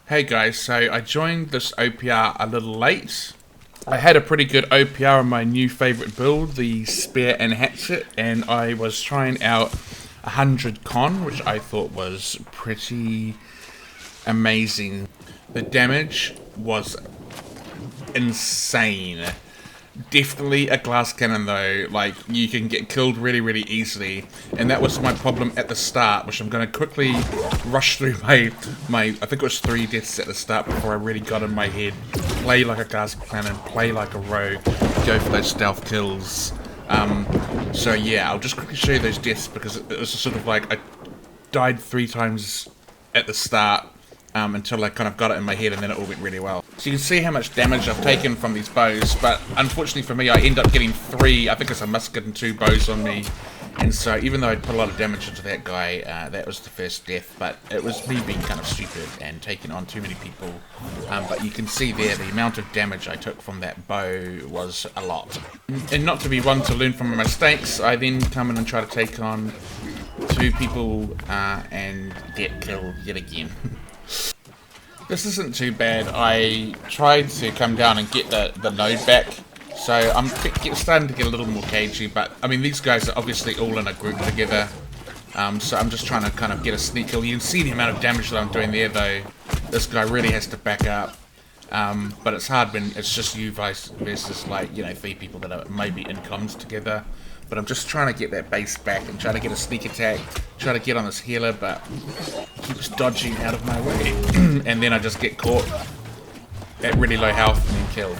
Hey guys, so I joined this OPR a little late. I had a pretty good OPR on my new favourite build, the Spear and Hatchet, and I was trying out 100 con, which I thought was pretty amazing. The damage was insane. Definitely a glass cannon though, like you can get killed really easily, and that was my problem at the start, which I'm going to quickly rush through my I think it was 3 deaths at the start before I really got in my head. Play like a glass cannon, play like a rogue, go for those stealth kills. So yeah, I'll just quickly show you those deaths because it was sort of like I died 3 times at the start. Until I kind of got it in my head, and then it all went really well. So you can see how much damage I've taken from these bows, but unfortunately for me I end up getting 3, I think it's a musket and 2 bows on me, and so even though I put a lot of damage into that guy, that was the first death, but it was me being kind of stupid and taking on too many people. But you can see there the amount of damage I took from that bow was a lot. And not to be one to learn from my mistakes, I then come in and try to take on 2 people and get killed yet again. This isn't too bad. I tried to come down and get the load back, so I'm starting to get a little more cagey, but I mean these guys are obviously all in a group together, so I'm just trying to kind of get a sneak kill. You can see the amount of damage that I'm doing there though. This guy really has to back up, but it's hard when it's just you versus like, you know, 3 people that are maybe in comms together. But I'm just trying to get that base back and try to get a sneak attack, try to get on this healer, but he keeps dodging out of my way. And then I just get caught at really low health and then killed.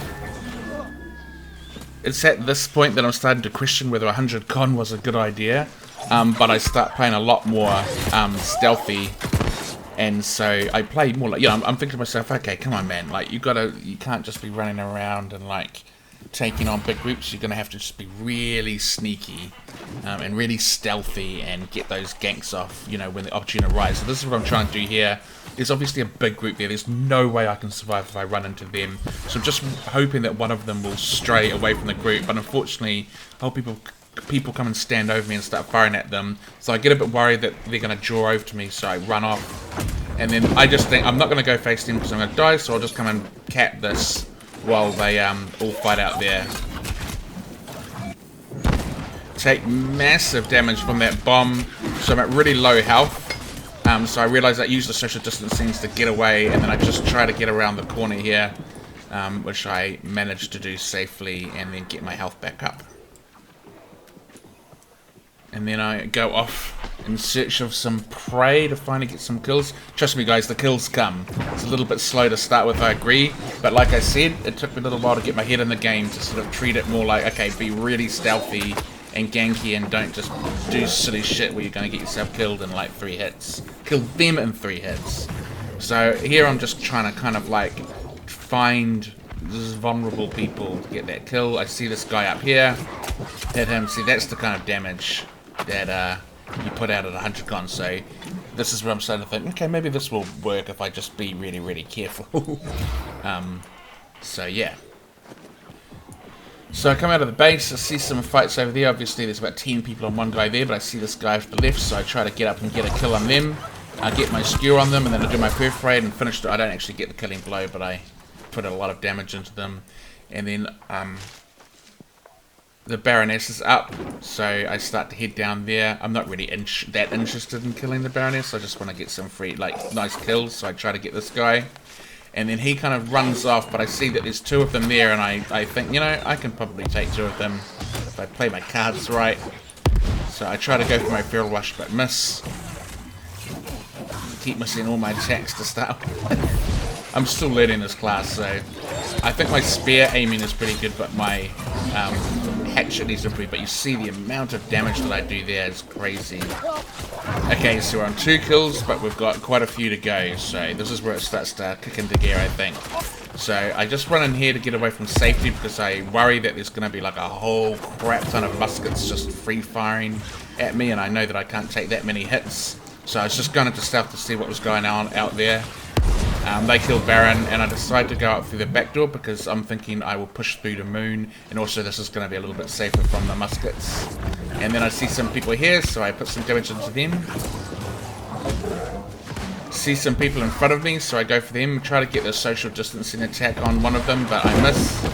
It's at this point that I'm starting to question whether 100 con was a good idea, but I start playing a lot more stealthy, and so I play more like, you know, I'm thinking to myself, okay, come on man, like you can't just be running around and like taking on big groups. You're going to have to just be really sneaky and really stealthy and get those ganks off, you know, when the opportunity arises. So this is what I'm trying to do here. There's obviously a big group there. There's no way I can survive if I run into them. So I'm just hoping that one of them will stray away from the group. But unfortunately, whole people come and stand over me and start firing at them. So I get a bit worried that they're going to draw over to me, so I run off. And then I just think I'm not going to go face them because I'm going to die, so I'll just come and cap this while they all fight out there. Take massive damage from that bomb, so I'm at really low health. So I realise I use the social distancing to get away, and then I just try to get around the corner here, which I managed to do safely, and then get my health back up. And then I go off in search of some prey to finally get some kills. Trust me guys, the kills come. It's a little bit slow to start with, I agree. But like I said, it took me a little while to get my head in the game to sort of treat it more like, okay, be really stealthy and ganky and don't just do silly shit where you're going to get yourself killed in like 3 hits. Kill them in 3 hits. So here I'm just trying to kind of like find these vulnerable people to get that kill. I see this guy up here. Hit him. See, that's the kind of damage that you put out at 100 con. So this is where I'm starting to think, okay, maybe this will work if I just be really careful. So yeah. So I come out of the base, I see some fights over there. Obviously there's about 10 people on one guy there, but I see this guy to the left, so I try to get up and get a kill on them. I get my skewer on them, and then I do my perforate and finish it. I don't actually get the killing blow, but I put a lot of damage into them. And then the Baroness is up, so I start to head down there. I'm not really that interested in killing the Baroness. I just want to get some free, like, nice kills, so I try to get this guy. And then he kind of runs off, but I see that there's 2 of them there, and I think, you know, I can probably take 2 of them if I play my cards right. So I try to go for my Feral Rush, but miss. Keep missing all my attacks to start with. I'm still learning this class, so I think my spear aiming is pretty good, but my hatchet needs to improve. But you see the amount of damage that I do there is crazy. Okay, so we're on 2 kills, but we've got quite a few to go, so this is where it starts to kick into gear, I think. So I just run in here to get away from safety because I worry that there's going to be like a whole crap ton of muskets just free firing at me, and I know that I can't take that many hits. So I was just going into stealth to see what was going on out there. They kill Baron, and I decide to go out through the back door because I'm thinking I will push through the moon, and also this is going to be a little bit safer from the muskets. And then I see some people here, so I put some damage into them. See some people in front of me, so I go for them, try to get the social distancing attack on one of them, but I miss.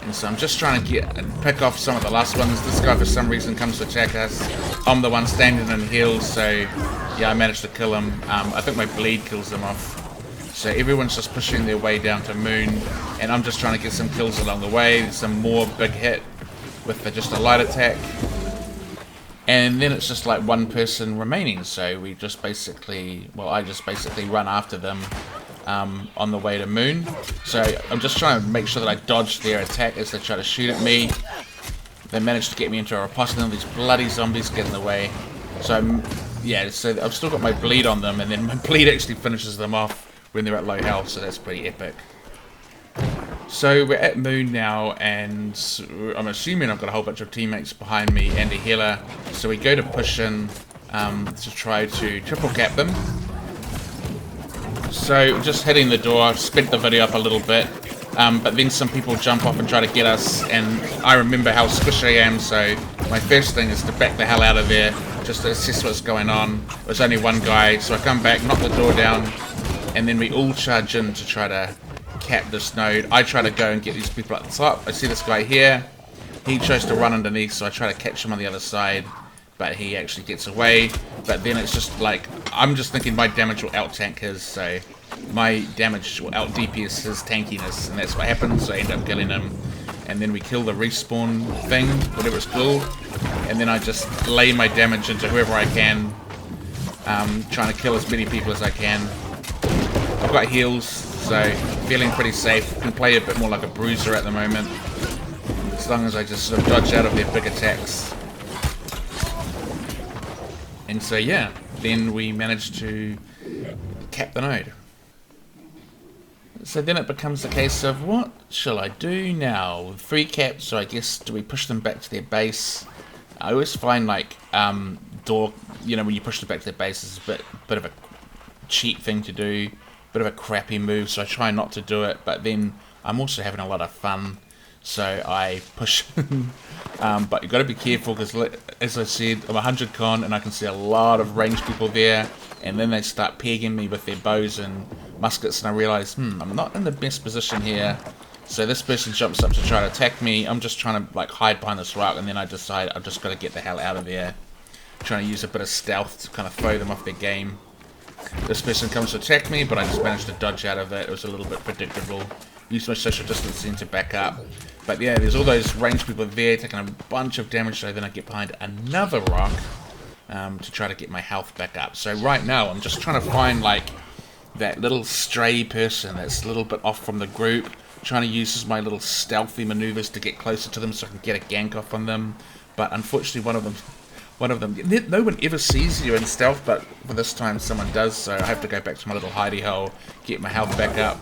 And so I'm just trying to get and pick off some of the last ones. This guy for some reason comes to attack us. I'm the one standing in heals, so yeah, I managed to kill him. I think my bleed kills them off. So everyone's just pushing their way down to moon, and I'm just trying to get some kills along the way. There's some more big hit with just a light attack. And then it's just like one person remaining, so we just basically, well, I just basically run after them on the way to moon. So I'm just trying to make sure that I dodge their attack as they try to shoot at me. They managed to get me into a riposte, and these bloody zombies get in the way. So yeah, so I've still got my bleed on them, and then my bleed actually finishes them off when they're at low health, so that's pretty epic. So we're at moon now, and I'm assuming I've got a whole bunch of teammates behind me and a healer. So we go to push in to try to triple cap them. So just hitting the door, I've sped the video up a little bit, but then some people jump off and try to get us, and I remember how squishy I am, so my first thing is to back the hell out of there, just to assess what's going on. There's only one guy, so I come back, knock the door down, and then we all charge in to try to cap this node. I try to go and get these people at the top. I see this guy here. He tries to run underneath, so I try to catch him on the other side, but he actually gets away. But then it's just like, I'm just thinking my damage will out-tank his, so my damage will out-DPS his tankiness, and that's what happens, so I end up killing him. And then we kill the respawn thing, whatever it's called, and then I just lay my damage into whoever I can, trying to kill as many people as I can. I've got heals, so feeling pretty safe. Can play a bit more like a bruiser at the moment, as long as I just sort of dodge out of their big attacks. And so yeah, then we managed to cap the node. So then it becomes a case of, what shall I do now? With 3 caps, so I guess, do we push them back to their base? I always find like door, you know, when you push them back to their base is a bit of a cheap thing to do. Bit of a crappy move, so I try not to do it, but then I'm also having a lot of fun, so I push. But you've got to be careful, because as I said, I'm 100 con, and I can see a lot of ranged people there, and then they start pegging me with their bows and muskets, and I realise, I'm not in the best position here. So this person jumps up to try to attack me. I'm just trying to like hide behind this rock, and then I decide I've just got to get the hell out of there. Trying to use a bit of stealth to kind of throw them off their game. This person comes to attack me, but I just managed to dodge out of it. It was a little bit predictable. Use my social distancing to back up. But yeah, there's all those ranged people there taking a bunch of damage, so then I get behind another rock to try to get my health back up. So right now, I'm just trying to find like that little stray person that's a little bit off from the group, trying to use my little stealthy maneuvers to get closer to them so I can get a gank off on them. But unfortunately, one of them, no one ever sees you in stealth, but for this time someone does, so I have to go back to my little hidey hole, get my health back up,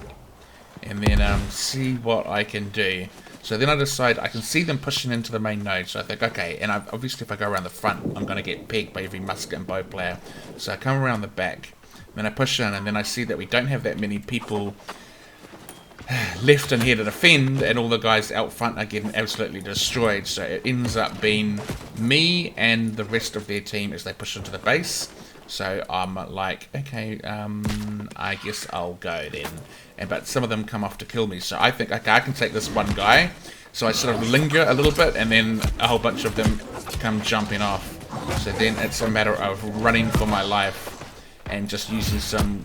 and then see what I can do. So then I decide I can see them pushing into the main node, so I think, okay, and obviously if I go around the front, I'm going to get pegged by every musket and bow player. So I come around the back, then I push in, and then I see that we don't have that many people left in here to defend, and all the guys out front are getting absolutely destroyed. So it ends up being me and the rest of their team as they push into the base. So I'm like, okay, I guess I'll go then. But some of them come off to kill me, so I think, okay, I can take this one guy. So I sort of linger a little bit, and then a whole bunch of them come jumping off. So then it's a matter of running for my life and just using some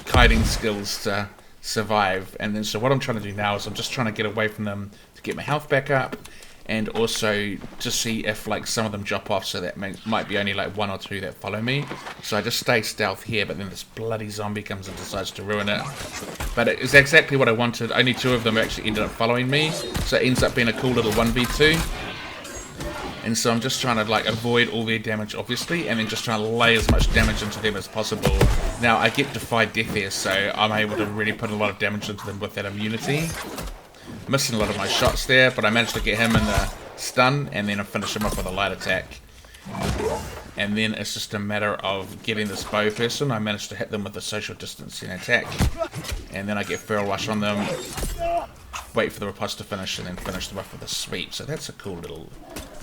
kiting skills to survive. And then so what I'm trying to do now is I'm just trying to get away from them to get my health back up, and also to see if like some of them drop off, so that might be only like 1 or 2 that follow me. So I just stay stealth here, but then this bloody zombie comes and decides to ruin it. But it is exactly what I wanted. Only 2 of them actually ended up following me, so it ends up being a cool little 1v2. And so I'm just trying to like avoid all their damage, obviously, and then just trying to lay as much damage into them as possible. Now I get Defy Death here, so I'm able to really put a lot of damage into them with that immunity. Missing a lot of my shots there, but I managed to get him in the stun, and then I finish him off with a light attack. and then it's just a matter of getting this bow person. I managed to hit them with a social distancing attack, and then I get feral rush on them, wait for the riposte to finish, and then finish them off with a sweep. So that's a cool little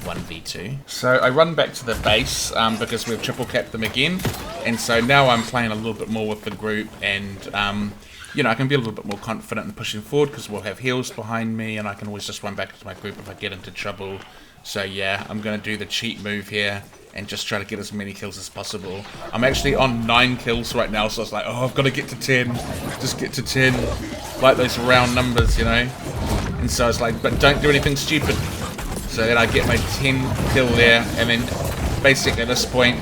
1v2. So I run back to the base because we've triple capped them again, and so now I'm playing a little bit more with the group, and you know, I can be a little bit more confident in pushing forward because we'll have heals behind me, and I can always just run back to my group if I get into trouble. So yeah, I'm going to do the cheat move here and just try to get as many kills as possible. I'm actually on 9 kills right now, so I was like, oh, I've got to get to 10. Just get to 10. Like those round numbers, you know? And so I was like, but don't do anything stupid. So then I get my 10 kill there, and then basically at this point,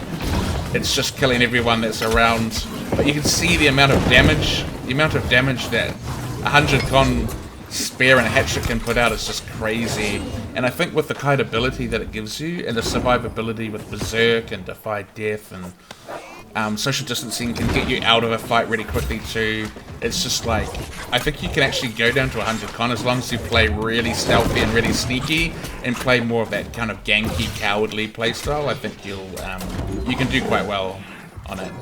it's just killing everyone that's around. But you can see the amount of damage. The amount of damage that 100 con Spear and Hatchet can put out is just crazy. And I think with the kite ability that it gives you, and the survivability with Berserk and Defy Death, and social distancing can get you out of a fight really quickly too. It's just like, I think you can actually go down to 100 con as long as you play really stealthy and really sneaky, and play more of that kind of ganky, cowardly playstyle. I think you can do quite well on it.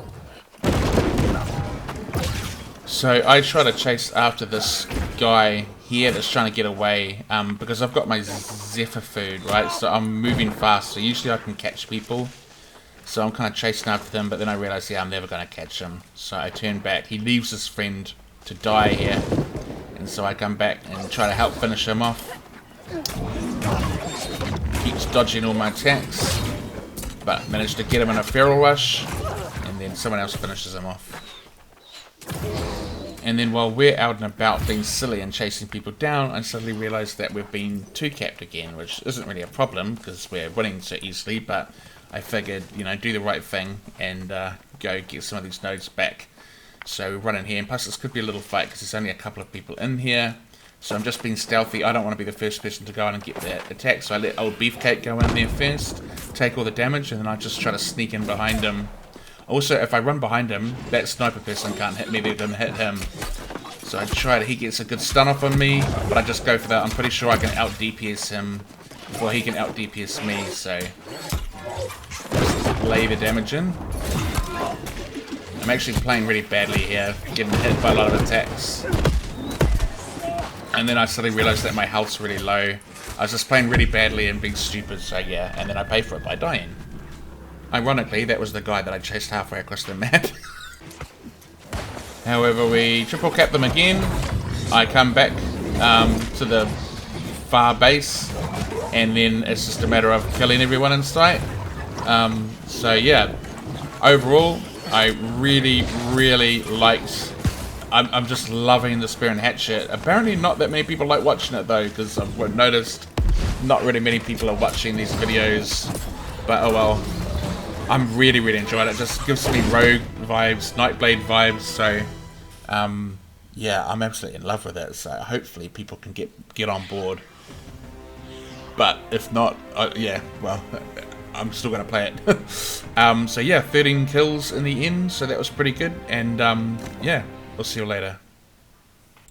So I try to chase after this guy here that's trying to get away, because I've got my Zephyr food, right? So I'm moving fast, so usually I can catch people. So I'm kind of chasing after them, but then I realize, yeah, I'm never going to catch him. So I turn back. He leaves his friend to die here, and so I come back and try to help finish him off. Keeps dodging all my attacks, but managed to get him in a feral rush, and then someone else finishes him off. And then while we're out and about being silly and chasing people down, I suddenly realised that we've been 2-capped again, which isn't really a problem because we're winning so easily, but I figured, you know, do the right thing and go get some of these nodes back. So we run in here, and plus this could be a little fight because there's only a couple of people in here. So I'm just being stealthy. I don't want to be the first person to go in and get that attack, so I let old Beefcake go in there first, take all the damage, and then I just try to sneak in behind him. Also, if I run behind him, that sniper person can't hit me, they're going to hit him. So I try to, he gets a good stun off on me, but I just go for that. I'm pretty sure I can out DPS him before he can out DPS me, so just lay the damage in. I'm actually playing really badly here, getting hit by a lot of attacks. And then I suddenly realized that my health's really low. I was just playing really badly and being stupid, so yeah, and then I pay for it by dying. Ironically, that was the guy that I chased halfway across the map. However, we triple cap them again. I come back to the far base, and then it's just a matter of killing everyone in sight. So yeah, overall, I really liked. I'm just loving the Spear and Hatchet. Apparently, not that many people like watching it though, because I've noticed not really many people are watching these videos. But oh well. I'm really enjoying it. It just gives me Rogue vibes, Nightblade vibes, so yeah, I'm absolutely in love with it, so hopefully people can get on board. But if not, yeah, well, I'm still going to play it. So yeah, 13 kills in the end, so that was pretty good, and yeah, we'll see you later.